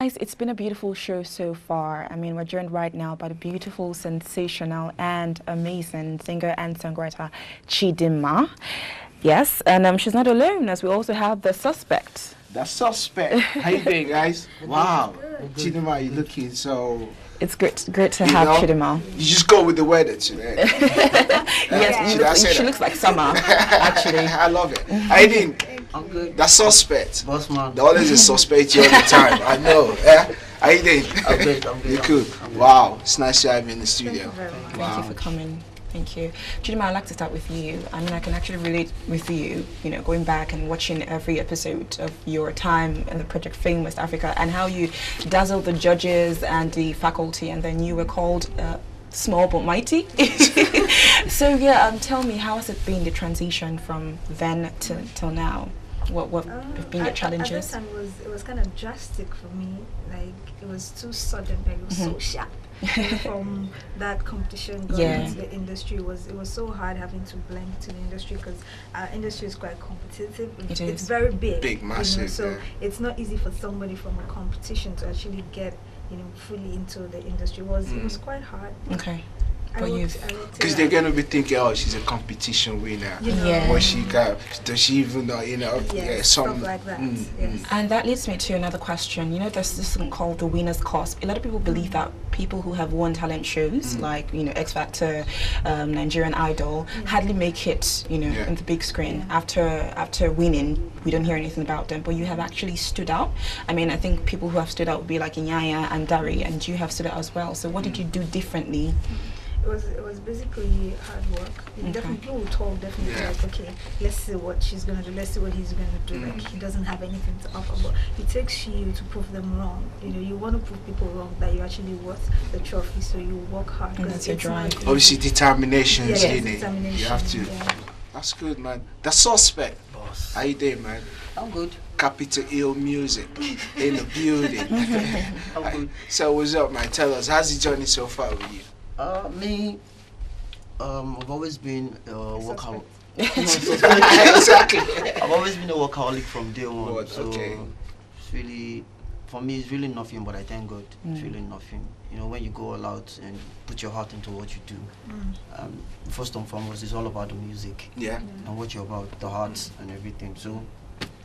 Guys, it's been a beautiful show so far. I mean, we're joined right now by the beautiful, sensational, and amazing singer and songwriter Chidima. Yes, and she's not alone, as we also have the suspect. The suspect. How you doing, guys? Wow, Chidima, you're looking so. It's great to have Chidima. You just go with the weather today. Yes, she looks like summer, actually. I love it. How you doing? I'm good. The suspect. Boss man. There always a suspect here all the time. I know. Yeah. How you doing? I'm good. I'm good. You cool? Wow, it's nice to have you in the studio. Thank you for coming. Thank you. Chidima, I'd like to start with you. I mean, I can actually relate with you, going back and watching every episode of your time in the Project Fame West Africa and how you dazzled the judges and the faculty, and then you were called small but mighty. So yeah, tell me, how has it been, the transition from then till now? What have been the challenges? At that time, it was kind of drastic for me. Like, it was too sudden. Like, it was so sharp. From that competition going into the industry, it was so hard having to blend to the industry, because our industry is quite competitive. It's very big, massive. So it's not easy for somebody from a competition to actually get fully into the industry. It was quite hard. Okay. Because they're gonna be thinking, oh, she's a competition winner. What she got? Does she even know? Stuff like that. Yes. And that leads me to another question. There's this thing called the winner's cost. A lot of people believe that people who have won talent shows, like X Factor, Nigerian Idol, hardly make it, in the big screen. After winning, we don't hear anything about them. But you have actually stood out. I mean, I think people who have stood out would be like Inyanya and Dari, and you have stood out as well. So what did you do differently? It was basically hard work. People will talk like, okay, let's see what she's gonna do, let's see what he's gonna do. Like, he doesn't have anything to offer, but it takes you to prove them wrong. You want to prove people wrong that you're actually worth the trophy, so you work hard. That's your drive. Obviously, determination. Determination. You have to. Yeah. That's good, man. The suspect. Boss. How you doing, man? I'm good. Capital Ill music in the building. I'm good. So what's up, man? Tell us, how's the journey so far with you? Me, I've always been a workaholic. Exactly. I've always been a workaholic from day one. What? So Okay. it's really, for me, it's really nothing. But I thank God, it's really nothing. When you go all out and put your heart into what you do, first and foremost, it's all about the music. Yeah. And what you're about, the heart and everything. So.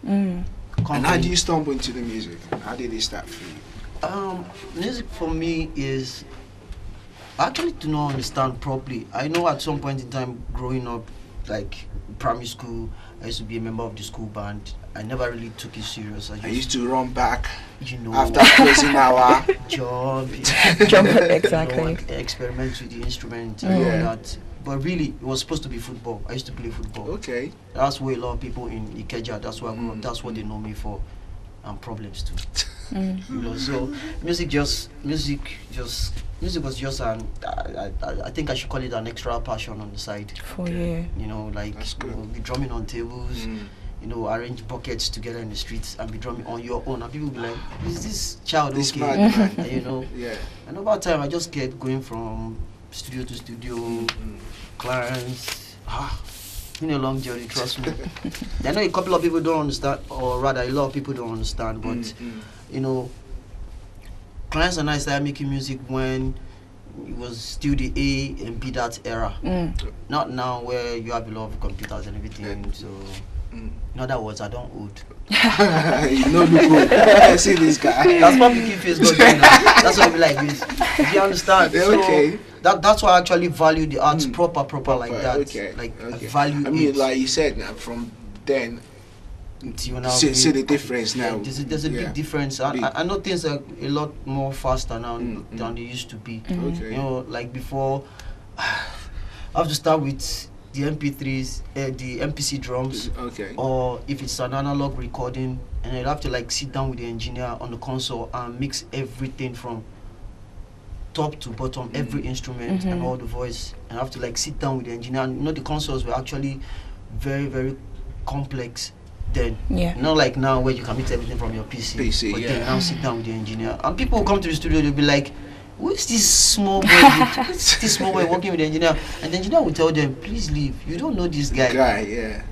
And how do you stumble into the music? How did it start for you? Music for me is, I actually do not understand properly. I know at some point in time growing up, like primary school, I used to be a member of the school band. I never really took it serious. I used to run back after after closing hour. jump, exactly. Experiment with the instrument and all that. But really, it was supposed to be football. I used to play football. Okay. That's where a lot of people in Ikeja, that's where I grew up. That's what they know me for, and problems too. So music was just I think I should call it an extra passion on the side. For you. Be drumming on tables, arrange buckets together in the streets and be drumming on your own. And people be like, is this child This okay? man. And, and over time I just kept going from studio to studio, clients. It's been a long journey, trust me. I know a couple of people don't understand, or rather a lot of people don't understand, but clients and I started making music when it was still the A and B that era. Not now where you have a lot of computers and everything. So in other words, I don't old. Look good. I see this guy. That's what Mickey Face got doing now. That's what we like this. If you understand. Okay. So that's why I actually value the arts proper like that. Okay. I value I mean, it. like you said, now from then, see the difference now. There's a big difference. I know things are a lot more faster now than they used to be. Okay. Like before, I have to start with the MP3s, the MPC drums, or if it's an analog recording, and I'd have to sit down with the engineer on the console and mix everything from top to bottom, every instrument and all the voice, and I have to sit down with the engineer. And the consoles were actually very, very complex then. Not like now where you can mix everything from your PC. But then now sit down with the engineer, and people will come to the studio, they'll be like, who is this small boy working with the engineer? And the engineer will tell them, please leave, you don't know this guy.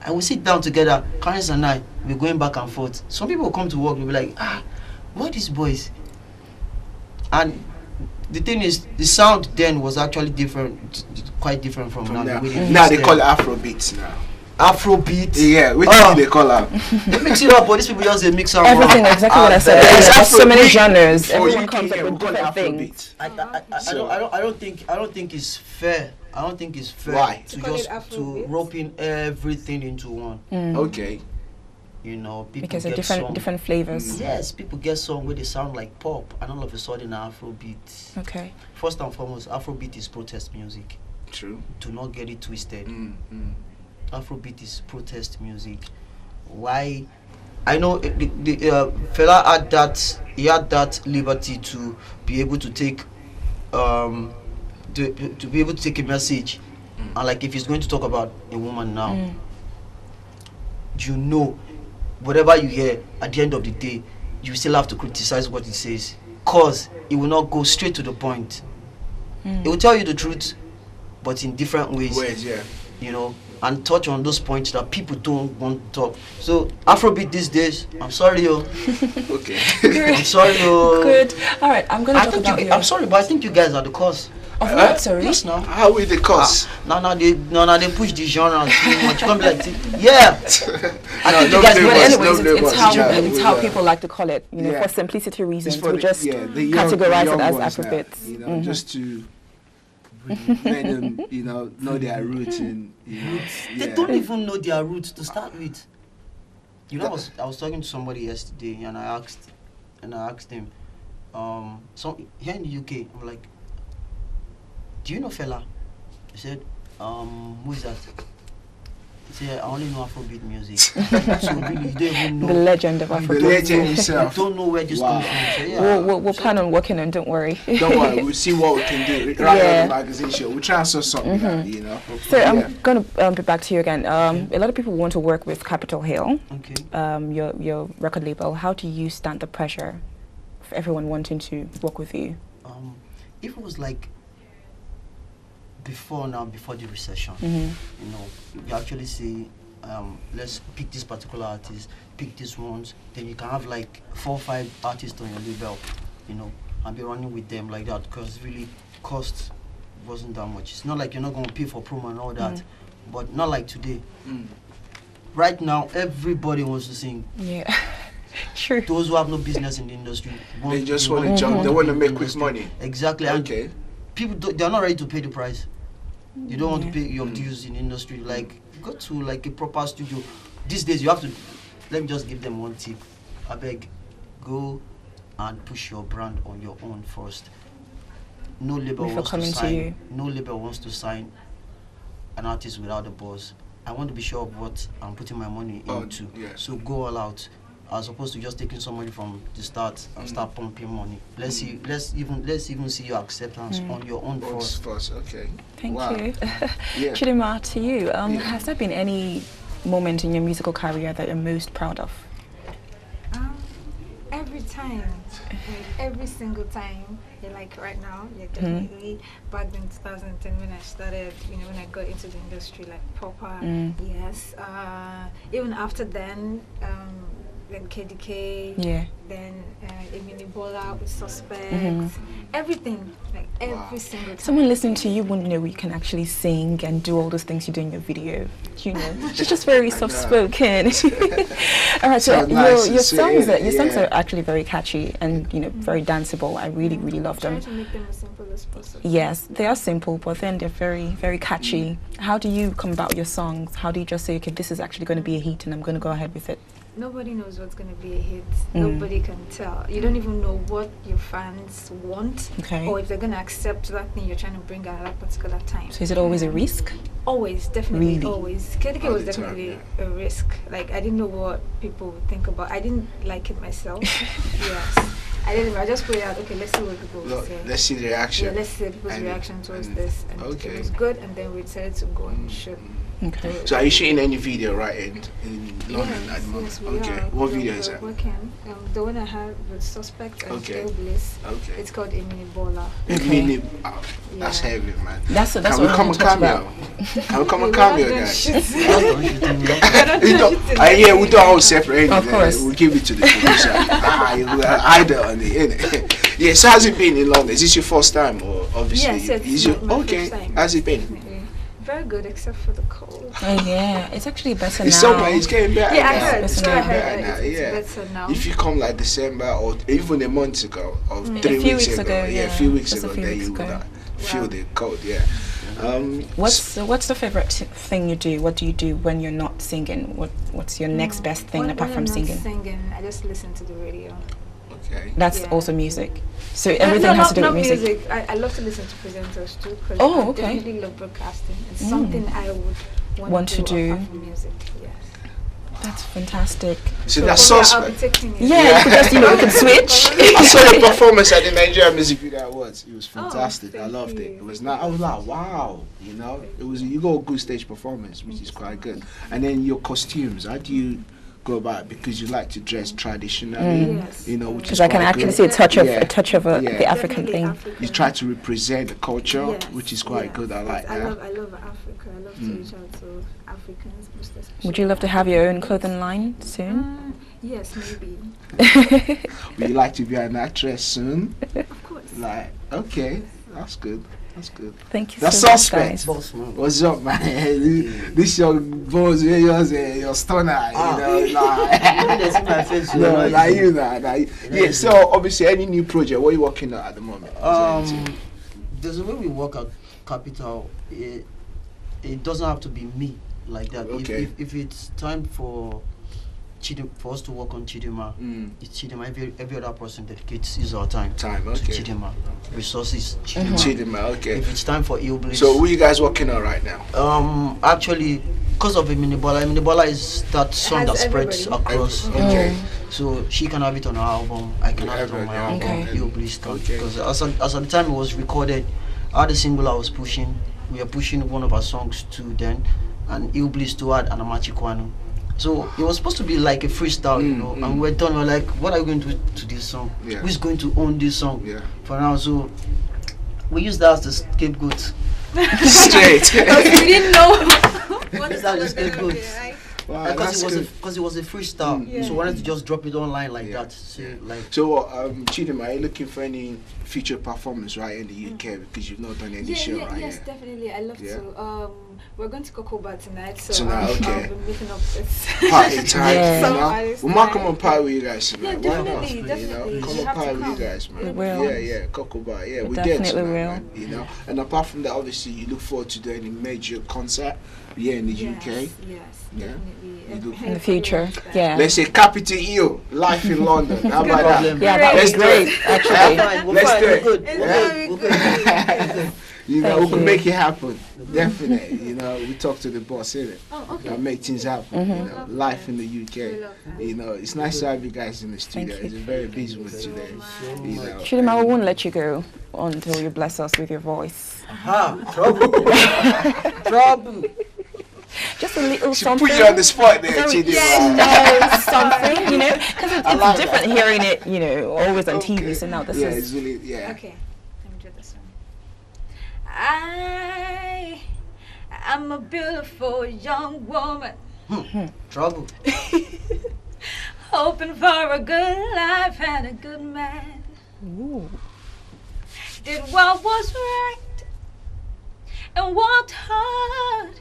And we sit down together, Clarence and I, we're going back and forth. Some people will come to work, they'll be like, what these boys? And the thing is, the sound then was actually different, quite different from now. Now they call it afrobeats now. Afrobeat. Yeah, which do they call it? They mix it up, but these people just they mix up everything. Exactly what I said. There's so many genres. Everyone comes up with different things. I don't think it's fair. I don't think it's fair. Why? to rope in everything into one. Okay. You know, people because get of different flavors. Yes, people get songs where they sound like pop, and all of a sudden Afrobeat. Okay. First and foremost, Afrobeat is protest music. True. Do not get it twisted. Afrobeat is protest music. Why? I know the fella had that. He had that liberty to be able to take, to be able to take a message, and like if he's going to talk about a woman now, you know, whatever you hear at the end of the day, you still have to criticize what he says, cause it will not go straight to the point. It will tell you the truth, but in different ways. You know, and touch on those points that people don't want to talk. So Afrobeat these days, I'm sorry, yo. Okay. I'm sorry, yo. Good. All right, I'm gonna talk about you. I'm sorry, but I think you guys are the cause. Of what? Sorry. Yes, now. How will the cause? Now they push the genre too much. You can't be like, yeah. It's how people like to call it. You know, for simplicity reasons, we just categorize it as Afrobeats. You know, just to let them, you know their roots and they don't even know their roots to start with. You know, I was talking to somebody yesterday, and I asked him, so here in the UK, I'm like, do you know fella? He said, who is that? He said, I only know Afrobeat music. So really, you don't even know the legend of Afrobeat. The legend himself. You don't know where this comes from. So, yeah. We'll plan on working on. Don't worry. Don't worry. We'll see what we can do. Right on the magazine show. We'll try and sort something out. You know. So I'm gonna be back to you again. A lot of people want to work with Capitol Hill. Okay. Your record label. How do you stand the pressure of everyone wanting to work with you? If it was like before the recession, you know, you actually say, let's pick this particular artist, pick these ones, then you can have like 4 or 5 artists on your label, you know, and be running with them like that, because really cost wasn't that much. It's not like you're not going to pay for promo and all that, but not like today. Right now, everybody wants to sing. Yeah. True. Those who have no business in the industry, they just want to jump. They want to make quick money. Exactly. Okay. People they're not ready to pay the price. You don't want to pay your dues in the industry. Like, go to like a proper studio. These days you have to. Let me just give them one tip. I beg, go and push your brand on your own first. No label wants to sign. No label wants to sign an artist without a boss. I want to be sure of what I'm putting my money into. So go all out, as opposed to just taking somebody from the start and start pumping money. Let's even see your acceptance on your own first. Okay. Thank you. Chidima, to you, has there been any moment in your musical career that you're most proud of? Every time, like every single time. Like right now, definitely. Back in 2010 when I started, you know, when I got into the industry, like proper, yes. Even after then KDK, then Ebola with Suspect, everything, like every single time. Someone listening to you wouldn't know you can actually sing and do all those things you do in your video. You know, she's just very soft-spoken. All right, so your songs are actually very catchy and very danceable. I really love them. I try to make them as simple as possible. Yes, they are simple, but then they're very catchy. How do you come about your songs? How do you just say, okay, this is actually going to be a hit and I'm going to go ahead with it? Nobody knows what's going to be a hit. Nobody can tell. You don't even know what your fans want, or if they're going to accept that thing you're trying to bring at that particular time. So is it always a risk? Always, definitely, always. KDK was definitely a risk. Like, I didn't know what people would think about. I didn't like it myself. Yes. I just put it out, okay, let's see what people will say. Let's see the reaction. Yeah, let's see people's reaction towards this. And it was good, and then we decided to go and shoot. Okay. So are you shooting any video right in London at the moment? Yes, we okay. are. What video is that? Working. The one I have with Suspect and Bliss. Okay. It's called a mini baller. Okay. That's heavy, man. That's Can what we I come want a to talk cameo? about. Can we come a cameo, guys? Yeah, we do all separate. Of course. We'll give it to the producer. Either on the innit? Yeah. So how's it been in London? Is this your first time, or obviously? Yes, it's my first time. How's it been? Definitely. Very good, except for the cold. Oh yeah, it's actually better It's now. summer. It's getting better. Yeah, now. I heard. It's So I getting heard better that now. it's Yeah. better now. If you come like December or even a month ago or 3 A few weeks weeks ago, ago, yeah, a yeah. few weeks Just a ago, few then weeks you would ago. feel the cold. Yeah. What's the favorite thing you do? What do you do when you're not singing? What's your next best thing apart from singing? I just listen to the radio. Okay. That's also music. So everything has to do with music. I love to listen to presenters too. Cause Oh, I okay. definitely love broadcasting. It's something I would Want to do. apart from music. Yes. That's fantastic. So that's I'll be Suspect. taking it. Yeah, you could just we could switch. I saw your performance at the Nigerian Music Video Awards. It was fantastic. I thank loved it. you. It was not. I was like, wow. You got a good stage performance, which is quite good. And then your costumes. How do you go about it? Because you like to dress traditionally, Yes. which is Because I can quite actually good. see a touch of Yeah. the African Definitely thing. African. You try to represent the culture, Yes, which is quite good. I like I that. love Africa. I love to reach out to Africans, most especially. Would you love to have your own clothing line soon? Yes, maybe. Would you like to be an actress soon? Of course. Like, okay, that's good. That's good. Thank you That's so much, Suspect. guys. Boss, man. What's up, man? This your boss, your stunner, That's my face. No, like you, yeah. So obviously, any new project? What are you working on at the moment? There's a way we work at Capital. It doesn't have to be me like that. Okay. If it's time for us to work on Chidima, it's Chidima. Every other person dedicates his or time Okay. to Chidima. Resources, Chidima. Chidima, okay. If it's time for Ilbliss. So what are you guys working on right now? Actually, because of Minibola is that song that spreads across. Okay. So she can have it on her album, I can have it on my album. Okay. Ilbliss because as at the time it was recorded, I had a single I was pushing. We are pushing one of our songs too then, and Ilbliss to add an Amachikwano. So it was supposed to be like a freestyle, and we're done. We're like, what are we going to do to this song? Yeah. Who's going to own this song? Yeah. For now, so we use that as the scapegoat. Straight. We didn't know. What is that? The scapegoat. Wow, Because that's it was a freestyle, so we wanted to just drop it online like that. So So, Chidima, are you looking for any feature performance right in the UK because you've not done any show right Yes, here? definitely. I love to. We're going to Kokoba tonight, so Tonight, okay. I'll be meeting up with Party time, Yeah. We might come on party with you guys tonight. Yeah, Why not? definitely. Come You on have to party with come. you guys, man. We will. Yeah, Coco Bar. Yeah, We we did definitely tonight, will. man, And apart from that, obviously, you look forward to doing a major concert here in the UK. Yes, Yeah. definitely. In the future, yeah. Let's say Capital EO, life in London. How about that? Yeah, that Let's would do be it. great, actually. Let's do it. We're good. We Thank can you. make it happen. Definitely. We talk to the boss, innit? Oh, okay. And make things happen. Life in the UK. love that. It's nice to have you guys in the studio. Thank you. It's very busy with today. Chidima, we won't let you go until you bless us with your voice. Trouble. Trouble. Just a little She something. put you on the spot there, Very- Chidima. No, something, because it's like different hearing it, always on TV. So now this Yeah, is it's really, yeah. Okay, let me do this one. I'm a beautiful young woman, Trouble. hoping for a good life and a good man. Ooh. Did what was right and worked hard.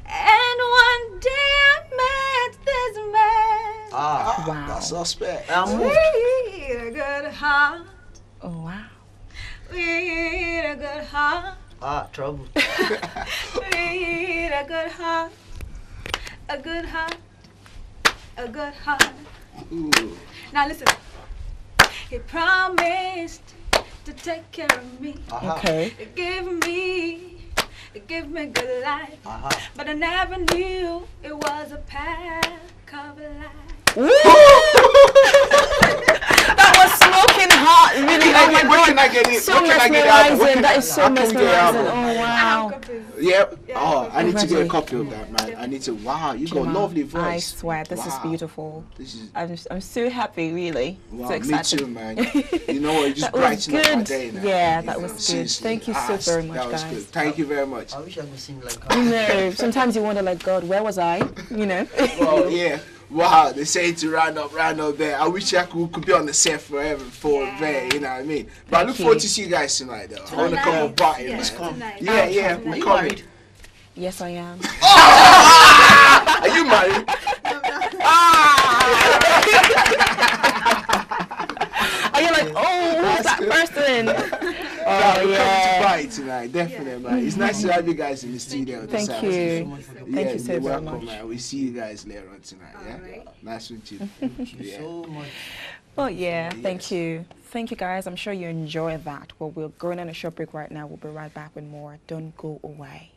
And one day I met this man. Wow. That's Suspect. I'm moved. With a good heart. Oh wow. With a good heart. Trouble. With a good heart. A good heart. A good heart. Ooh. Now listen. He promised to take care of me. Okay. Give me good life. But I never knew it was a pack of life. That was smoking hot, really. Oh my Where god. can I get it? So Where can I get it? mesmerizing. That is so I can get it. mesmerizing. Oh wow. Yep. Yeah, Oh, I need to get a Really? copy of that, man. I need to. Wow, you got a lovely voice. I swear, this is Wow. beautiful. This is. I'm so happy, really. Wow, So me excited. too, man. You know what? You just That was brighten up my good. day now. Yeah, You that know, was good. seriously. Thank you so very much, that was guys. good. Thank you very much. I wish I could sing like No, sometimes you wonder, like, God, where was I? You know. Well, yeah. Wow, they say to round up there. I wish I could be on the set forever for there, you know what I mean? But I look forward to see you guys tonight, though. I want to come and party, man. Yeah, we're coming. Yes, I am. Are you married? Are you like, oh, who's that person? We're coming to party tonight, definitely, man. It's nice to have you guys in the studio. Thank you. Thank you so you're very welcome, much. man. We'll see you guys later on tonight, yeah? Nice to meet you. Thank you so much. Well, yeah, thank you. Thank you, guys. I'm sure you enjoyed that. Well, we're going on a short break right now. We'll be right back with more. Don't go away.